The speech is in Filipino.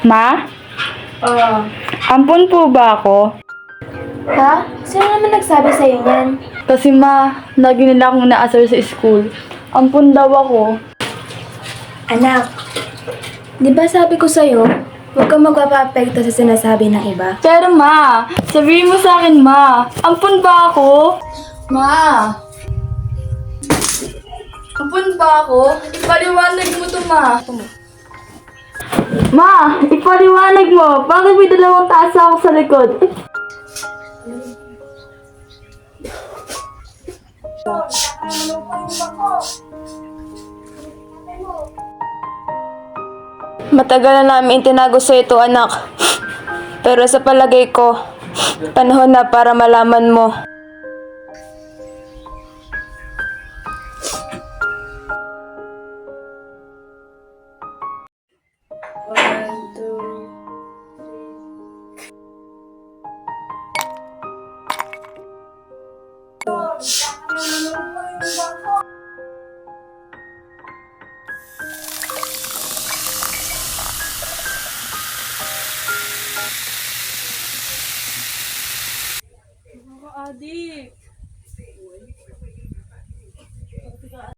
Ma? Oh. Ampun po ba ako? Ha? Sino naman nagsabi sa'yo niyan? Kasi ma, lagi nila akong naasar sa school. Ampun daw ako. Anak, di ba sabi ko sa'yo, huwag kang magpapapekto sa sinasabi ng iba? Pero ma, sabihin mo sa akin ma, ampun ba ako? Ma! Ampun ba ako? Ipaliwanag mo to ma. Ma, ipaliwanag mo. Bakit may dalawang taas ako sa likod? Matagal na namin tinago sa ito, anak. Pero sa palagay ko, panahon na para malaman mo. Adik,